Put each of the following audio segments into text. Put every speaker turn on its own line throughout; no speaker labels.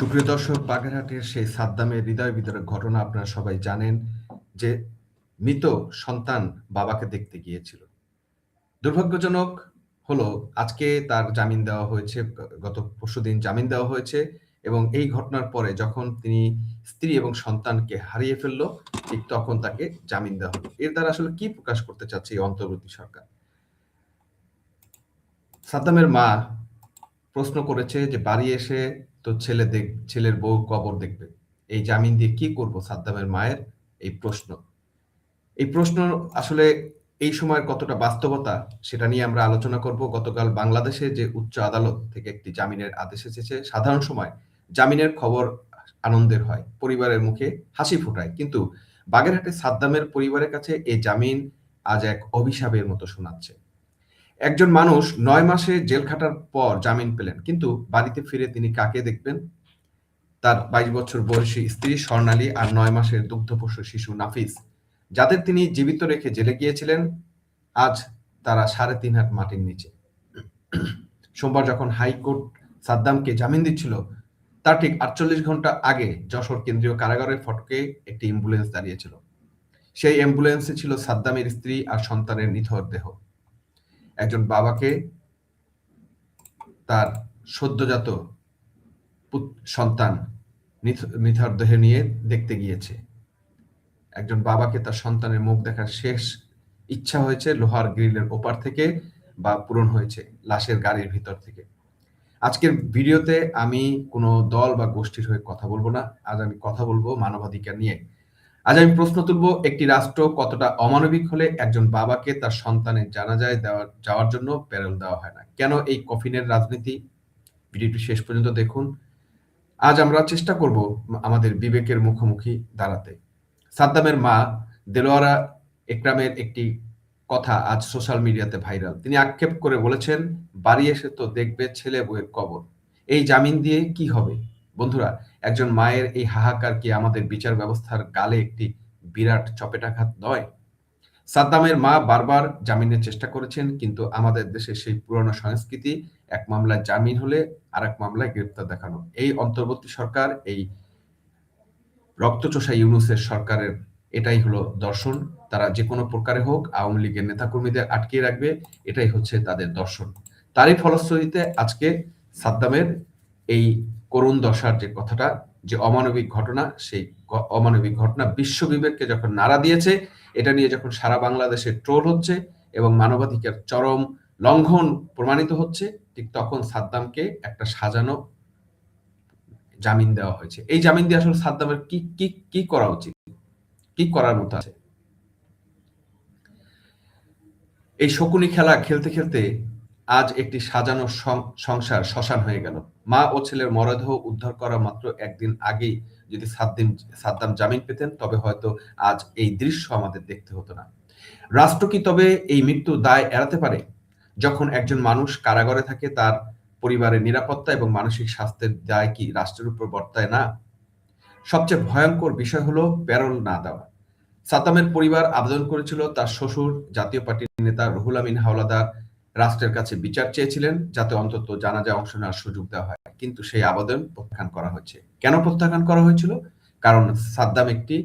সুপ্রিয় দর্শক, বাগেরহাটের সেই সাদ্দামের হৃদয় বিদারক ঘটনা আপনারা সবাই জানেন যে মৃত সন্তান বাবাকে দেখতে গিয়েছিল। দুর্ভাগ্যজনক হলো আজকে তার জামিন দেওয়া হয়েছে। গত পরশুদিন জামিন দেওয়া হয়েছে এবং এই ঘটনার পরে যখন তিনি স্ত্রী এবং সন্তানকে হারিয়ে ফেলল, ঠিক তখন তাকে জামিন দেওয়া হলো। এর দ্বারা আসলে কি প্রকাশ করতে চাচ্ছে এই অন্তর্বর্তী সরকার? সাদ্দামের মা প্রশ্ন করেছে যে বাড়ি এসে তো ছেলের বউ কবর দেখবে। এই জামিন দিয়ে কি করব? সাদ্দামের মায়ের এই প্রশ্ন। এই প্রশ্ন আসলে এই সময়ের কতটা বাস্তবতা সেটা নিয়ে আমরা আলোচনা করব। গতকাল বাংলাদেশে যে উচ্চ আদালত থেকে একটি জামিনের আদেশ এসেছে, সাধারণ সময় জামিনের খবর আনন্দের হয়, পরিবারের মুখে হাসি ফোটায়। কিন্তু বাগেরহাটে সাদ্দামের পরিবারের কাছে এই জামিন আজ এক অভিশাপের মতো শোনাচ্ছে। একজন মানুষ ৯ মাসে জেল খাটার পর জামিন পেলেন। কিন্তু বাড়িতে ফিরে তিনি কাকে দেখবেন? তার ২২ বছর বয়সী স্ত্রী স্বর্ণালী আর ৯ মাসের দুগ্ধপোষ্য শিশু নাফিস, যাদের তিনি জীবিত রেখে জেলে গিয়েছিলেন, আজ তারা ৩.৫ হাত মাটির নিচে। সোমবার যখন হাইকোর্ট সাদ্দামকে জামিন দিচ্ছিল, তার ঠিক ৪৮ ঘন্টা আগে যশোর কেন্দ্রীয় কারাগারের ফটকে একটি অ্যাম্বুলেন্স দাঁড়িয়েছিল। সেই অ্যাম্বুলেন্সে ছিল সাদ্দামের স্ত্রী আর সন্তানের নিথর দেহ। একজন বাবাকে তার সদ্যজাত সন্তান নিথর দেহ নিয়ে দেখতে গিয়েছে। একজন বাবাকে তার সন্তানের মুখ দেখার শেষ ইচ্ছা হয়েছে লোহার গ্রিলের ওপার থেকে, বা পূরণ হয়েছে লাশের গাড়ির ভিতর থেকে। আজকের ভিডিওতে আমি কোনো দল বা গোষ্ঠীর হয়ে কথা বলবো না। আজ আমি কথা বলবো মানবাধিকার নিয়ে। আজ আমি প্রশ্ন তুলব, একটি রাষ্ট্র কতটা অমানবিক হলে একজন বাবাকে তার সন্তানের জানাজায় যাওয়ার জন্য প্যারোল দেওয়া হয় না? কেন এই কফিনের রাজনীতি? ভিডিওটি শেষ পর্যন্ত দেখুন। আজ আমরা চেষ্টা করব আমাদের বিবেকের মুখোমুখি দাঁড়াতে। সাদ্দামের মা দেলোয়ারা একরামের একটি কথা আজ সোশ্যাল মিডিয়াতে ভাইরাল। তিনি আক্ষেপ করে বলেছেন, বাড়ি এসে তো দেখবে ছেলে বউয়ের কবর। এই জামিন দিয়ে কি হবে? বন্ধুরা, একজন মায়ের এই হাহাকার কি আমাদের বিচার ব্যবস্থার গালে একটি বিরাট চপেটাঘাত নয়? সাদ্দামের মা বারবার জামিনের চেষ্টা করেছেন, কিন্তু আমাদের দেশে সেই পুরনো সংস্কৃতি, এক মামলায় জামিন হলে আরেক মামলায় গ্রেপ্তার দেখানো। এই অন্তর্বর্তী সরকার, এই রক্তচোষা ইউনূসের সরকারের এটাই হলো দর্শন। তারা যেকোনো প্রকারে হোক আওয়ামী লীগের নেতাকর্মীদের আটকিয়ে রাখবে, এটাই হচ্ছে তাদের দর্শন। তারই ফলশ্রুতিতে আজকে সাদ্দামের এই করুণ দশার যে কথাটা, যে অমানবিক ঘটনা, সেই অমানবিক ঘটনা বিশ্ব বিবেককে যখন নাড়া দিয়েছে, এটা নিয়ে যখন সারা বাংলাদেশে ট্রোল হচ্ছে এবং মানবাধিকার চরম লঙ্ঘন প্রমাণিত হচ্ছে, ঠিক তখন সাদ্দামকে একটা সাজানো জামিন দেওয়া হয়েছে। এই জামিন দিয়ে আসলে সাদ্দামের কি কি কি করা উচিত, কি করার মতো আছে? এই শকুনি খেলা খেলতে খেলতে আজ একটি সাজানো সংসার শ্মশান হয়ে গেল। মা ও ছেলের মরদেহ উদ্ধার করা মাত্র একদিন আগেই যদি সাদ্দাম জামিন পেতেন, তবে হয়তো আজ এই দৃশ্য আমাদের দেখতে হতো না। রাষ্ট্র কি তবে এই মৃত্যুর দায় এড়াতে পারে? যখন একজন মানুষ কারাগারে থাকে, তার পরিবারের নিরাপত্তা এবং মানসিক স্বাস্থ্যের দায় কি রাষ্ট্রের উপর বর্তায় না? সবচেয়ে ভয়ঙ্কর বিষয় হলো প্যারোল না দেওয়া। সাদ্দামের পরিবার আবেদন করেছিল, তার শ্বশুর জাতীয় পার্টির নেতা রুহুল আমিন হাওলাদার রাষ্ট্রের কাছে বিচার চেয়েছিলেন, যাতে অন্তত জানাজায় অংশ নেওয়ার সুযোগ দেওয়া হয়। কিন্তু সেই আবেদন প্রত্যাখ্যান করা হয়েছে। কেন প্রত্যাখ্যান করা হয়েছিল? কারণ সাদ্দাম একটি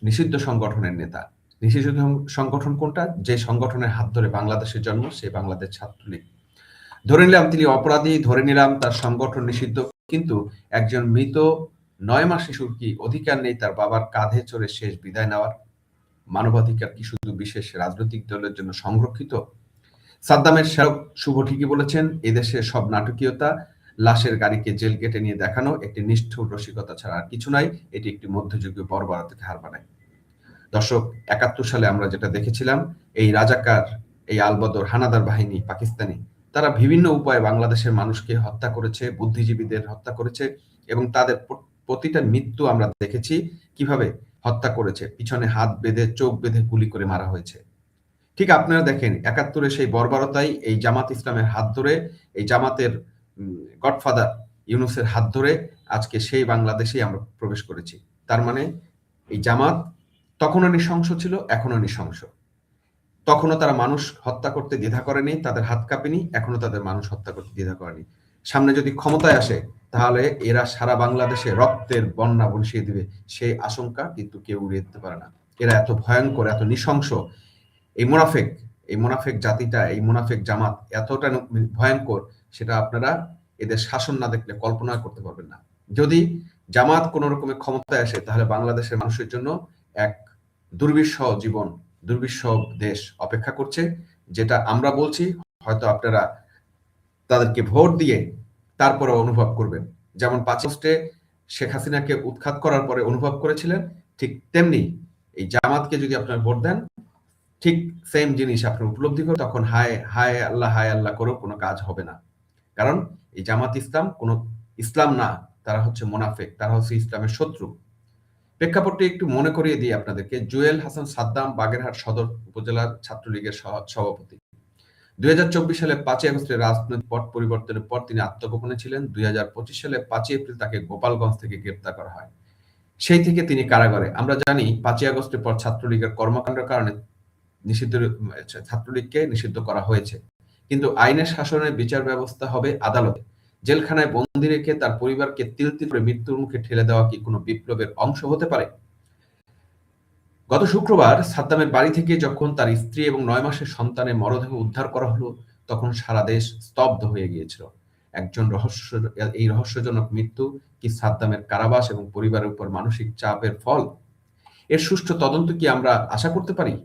নিষিদ্ধ সংগঠনের নেতা। নিষিদ্ধ সংগঠন কোনটা? যে সংগঠনের হাত ধরে বাংলাদেশের জন্ম, সেই বাংলাদেশ ছাত্রলীগ। ধরে নিলাম তিনি অপরাধী, ধরে নিলাম তার সংগঠন নিষিদ্ধ, কিন্তু একজন মৃত ৯ মাস শিশুর কি অধিকার নেই তার বাবার কাঁধে চড়ে শেষ বিদায় নেওয়ার? মানবাধিকার কি শুধু বিশেষ রাজনৈতিক দলের জন্য সংরক্ষিত? সাদ্দামের শেখ শুভ ঠিকই বলেছেন, এদেশে সব নাটকীয়তা, লাশের গাড়িকে জেল গেটে নিয়ে দেখানো একটি নিষ্ঠুর রসিকতা ছাড়া আর কিছু নাই। এটি একটি মধ্যযুগীয় বর্বরতাকে হার বানায়। দর্শক, ৭১ সালে আমরা যেটা দেখেছিলাম, এই রাজাকার, এই আলবদর হানাদার বাহিনী পাকিস্তানি, তারা বিভিন্ন উপায়ে বাংলাদেশের মানুষকে হত্যা করেছে, বুদ্ধিজীবীদের হত্যা করেছে, এবং তাদের প্রতিটা মৃত্যু আমরা দেখেছি কিভাবে হত্যা করেছে। পিছনে হাত বেঁধে, চোখ বেঁধে গুলি করে মারা হয়েছে। ঠিক আপনারা দেখেন ৭১-এ সেই বর্বরতাই এই জামাত ইসলামের হাত ধরে, এই জামাতের গডফাদার ইউনূসের হাত ধরে আজকে সেই বাংলাদেশেই আমরা প্রবেশ করেছি। তার মানে এই জামাত তখনও নৃশংস ছিল, এখনো নৃশংস। তখনও তারা মানুষ হত্যা করতে দ্বিধা করেনি, তাদের হাত কাঁপেনি, এখনো তাদের মানুষ হত্যা করতে দ্বিধা করেনি। সামনে যদি ক্ষমতায় আসে, তাহলে এরা সারা বাংলাদেশে রক্তের বন্যা বসিয়ে দিবে, সেই আশঙ্কা কিন্তু কেউ উড়িয়ে দিতে পারে না। এরা এত ভয়ঙ্কর, এত নৃশংস, এই মুনাফেক জাতিটা, এই মুনাফেক জামাত এতটা ভয়ঙ্কর, সেটা আপনারা এদের শাসন না দেখলে কল্পনা করতে পারবেন না। যদি জামাত কোনো রকমের ক্ষমতায় আসে, তাহলে বাংলাদেশের মানুষের জন্য এক দুর্বিষহ জীবন, দুর্বিষহ দেশ অপেক্ষা করছে, যেটা আমরা বলছি, হয়তো আপনারা তাদেরকে ভোট দিয়ে তারপরে অনুভব করবেন। যেমন 5 আগস্টে শেখ হাসিনাকে উৎখাত করার পরে অনুভব করেছিলেন, ঠিক তেমনি এই জামাতকে যদি আপনারা ভোট দেন, ঠিক সেম জিনিস আপনি উপলব্ধি করে তখন হায় আল্লাহ করেও কোনো কাজ হবে না। কারণ এই জামাত ইসলাম কোনো ইসলাম না, তারা হচ্ছে মুনাফেক, তারা হচ্ছে ইসলামের শত্রু। প্রেক্ষাপটটি একটু মনে করিয়ে দিই আপনাদেরকে। জুয়েল হাসান সাদ্দাম বাগেরহাট সদর উপজেলার ছাত্রলীগের সভাপতি। 2024 সালে 5 আগস্টের রাজনৈতিক পট পরিবর্তনের পর তিনি আত্মগোপনে ছিলেন। 2025 সালে 5 এপ্রিল তাকে গোপালগঞ্জ থেকে গ্রেপ্তার করা হয়। সেই থেকে তিনি কারাগারে। আমরা জানি 5 আগস্টের পর ছাত্রলীগের কর্মকাণ্ডের কারণে ছাত্রলীগকে নিষিদ্ধ করা হয়েছে, কিন্তু আইনের শাসনের বিচার ব্যবস্থা হবে আদালতে। জেলখানায় বন্দী রেখে তার পরিবারকে তিল তিল করে মৃত্যুর মুখে ঠেলে দেওয়া কি কোনো বিপ্লবের অংশ হতে পারে? গত শুক্রবার সাদ্দামের বাড়ি থেকে যখন তার স্ত্রী এবং 9 মাসের সন্তানের মরদেহ উদ্ধার করা হলো, তখন সারা দেশ স্তব্ধ হয়ে গিয়েছিল। এই রহস্যজনক মৃত্যু কি সাদ্দামের কারাবাস এবং পরিবারের উপর মানসিক চাপের ফল? এর সুষ্ঠু তদন্ত কি আমরা আশা করতে পারি?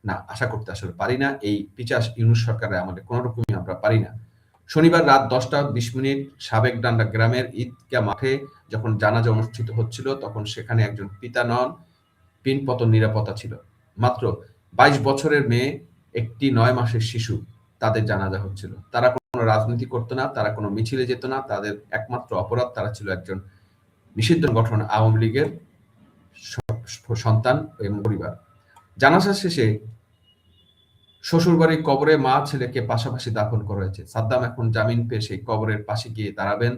না, আশা করতে আসলে পারি না। এই পিচাস ইউনূস সরকারে আমাদের কোন রকমই আমরা পারি না। শনিবার রাত 10টা 20 সাবেক ডান্ডা গ্রামের ঈদগাহ মাঠে যখন জানাজা অনুষ্ঠিত হচ্ছিল, তখন সেখানে একজন পিতা নন, পিনপতন নিরাপত্তা ছিল। মাত্র 22 বছরের মেয়ে, একটি 9 মাসের শিশু, তাদের জানাজা হচ্ছিল। তারা কোনো রাজনীতি করতো না, তারা কোনো মিছিলে যেত না, তাদের একমাত্র অপরাধ তারা ছিল একজন নিষিদ্ধ সংগঠন আওয়ামী লীগের সন্তান এবং পরিবার। জানাজা শেষে শ্বশুরবাড়ির কবরে মা ছেলেকে পাশাপাশি দাফন করা হয়েছে। সাদ্দাম এখন জামিন পেয়ে সেই কবরের পাশে গিয়ে দাঁড়াবেন।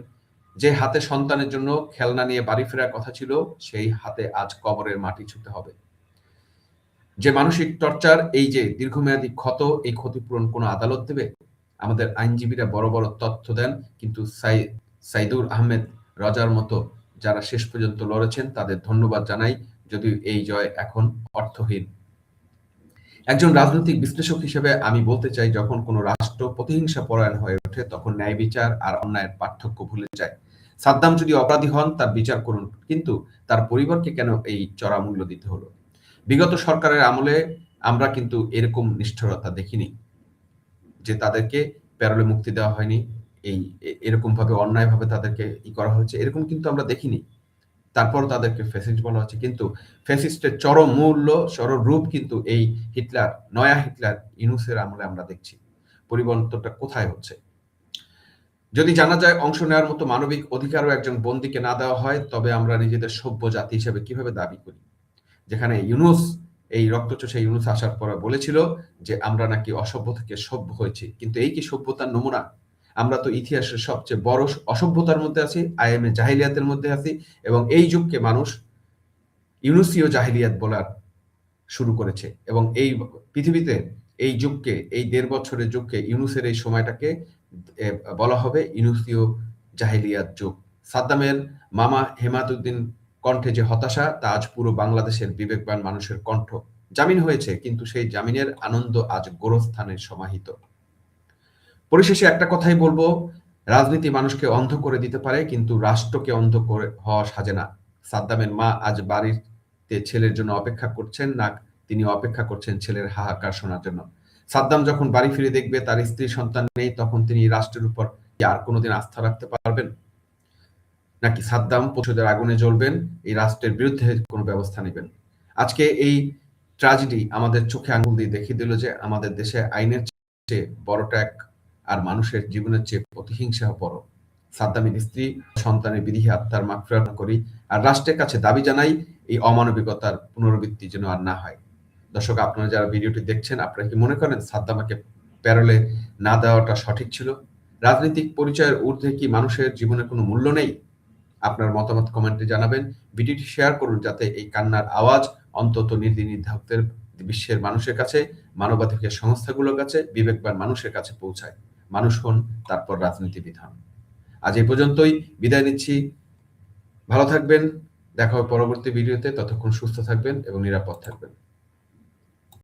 যে হাতে সন্তানের জন্য খেলনা নিয়ে বাড়ি ফেরার কথা ছিল, সেই হাতে আজ কবরের মাটি ছুঁতে হবে। যে মানসিক টর্চার, এই যে দীর্ঘমেয়াদী ক্ষত, এই ক্ষতিপূরণ কোনো আদালত দেবে? আমাদের আইনজীবীরা বড় বড় তথ্য দেন, কিন্তু সাইদুর আহমেদ রজার মতো যারা শেষ পর্যন্ত লড়েছেন, তাদের ধন্যবাদ জানাই, যদিও এই জয় এখন অর্থহীন। একজন রাজনৈতিক বিশ্লেষক হিসেবে আমি বলতে চাই, যখন কোনো রাষ্ট্র প্রতিহিংসা পরায়ণ হয়ে ওঠে, তখন ন্যায় বিচার আর অন্যায়ের পার্থক্য ভুলে যায়। সাদ্দাম যদি অপরাধী হন, তার বিচার করুন, কিন্তু তার পরিবারকে কেন এই চড়া মূল্য দিতে হলো? বিগত সরকারের আমলে আমরা কিন্তু এরকম নিষ্ঠুরতা দেখিনি, যে তাদেরকে প্যারোলে মুক্তি দেওয়া হয়নি, এরকম ভাবে অন্যায়ভাবে তাদেরকে করা হয়েছে, এরকম কিন্তু আমরা দেখিনি। তারপর তাদেরকে ফ্যাসিস্ট বলা হচ্ছে, কিন্তু ফ্যাসিস্টের চরম রূপ কিন্তু এই হিটলার, নয়া হিটলার ইউনূসের আমলে আমরা দেখছি। পরিবর্তনটা কোথায় হচ্ছে? যদি জানা যায় অংশ নেওয়ার মতো মানবিক অধিকারও একজন বন্দীকে না দেওয়া হয়, তবে আমরা নিজেদের সভ্য জাতি হিসেবে কিভাবে দাবি করি? যেখানে ইউনূস, এই রক্তচোষা ইউনূস আসার পরে বলেছিল যে আমরা নাকি অসভ্য থেকে সভ্য হয়েছি, কিন্তু এই কি সভ্যতার নমুনা? আমরা তো ইতিহাসের সবচেয়ে বড় অসভ্যতার মধ্যে আছি, আইএমএ জাহিলিয়াতের মধ্যে আছি, এবং এই যুগকে মানুষ ইউনূসীয় জাহিলিয়াত বলার শুরু করেছে। এবং এই পৃথিবীতে এই যুগকে, এই 1.5 বছরের যুগকে, ইউনূসের এই সময়টাকে বলা হবে ইউনূসীয় জাহিলিয়াত যুগ। সাদ্দামের মামা হেমাদুদ্দিন কণ্ঠে যে হতাশা, তা আজ পুরো বাংলাদেশের বিবেকবান মানুষের কণ্ঠ। জামিন হয়েছে, কিন্তু সেই জামিনের আনন্দ আজ গোরস্থানে সমাহিত। পরিশেষে একটা কথাই বলবো, রাজনীতি মানুষকে অন্ধ করে দিতে পারে, কিন্তু রাষ্ট্রকে অন্ধ করে হওয়া সাজে না। সাদ্দামের মা আজ বাড়িতে ছেলের জন্য অপেক্ষা করছেন না, তিনি অপেক্ষা করছেন ছেলের হাহাকার শোনার জন্য। সাদ্দাম যখন বাড়ি ফিরে দেখবে তার স্ত্রী সন্তান নেই, তখন তিনি রাষ্ট্রের উপর কি আর কোনোদিন আস্থা রাখতে পারবেন? নাকি সাদ্দাম প্রতিশোধের আগুনে জ্বলবেন, এই রাষ্ট্রের বিরুদ্ধে কোনো ব্যবস্থা নেবেন? আজকে এই ট্র্যাজেডি আমাদের চোখে আঙুল দিয়ে দেখিয়ে দিল যে আমাদের দেশে আইনের চেয়ে বড় ট্যাগ আর মানুষের জীবনের চেয়ে প্রতিহিংসা বড়। সাদ্দামের স্ত্রী সন্তানের বিদেহী আত্মার মাগফিরাত করি, আর রাষ্ট্রের কাছে দাবি জানাই এই অমানবিকতার পুনরাবৃত্তি যেন আর না হয়। দর্শক, আপনারা যারা ভিডিওটি দেখছেন, আপনারা কি মনে করেন সাদ্দামকে প্যারোলে না দেওয়াটা সঠিক ছিল? রাজনৈতিক পরিচয়ের ঊর্ধ্বে কি মানুষের জীবনের কোনো মূল্য নেই? আপনার মতামত কমেন্টে জানাবেন। ভিডিওটি শেয়ার করুন, যাতে এই কান্নার আওয়াজ অন্তত নির্ধারকদের, বিশ্বের মানুষের কাছে, মানবাধিকার সংস্থাগুলোর কাছে, বিবেকবান মানুষের কাছে পৌঁছায়। মানুষ হন, তারপর রাজনীতিবিদ হন। আজ এই পর্যন্তই, বিদায় নিচ্ছি। ভালো থাকবেন, দেখা হবে পরবর্তী ভিডিওতে। ততক্ষণ সুস্থ থাকবেন এবং নিরাপদ থাকবেন।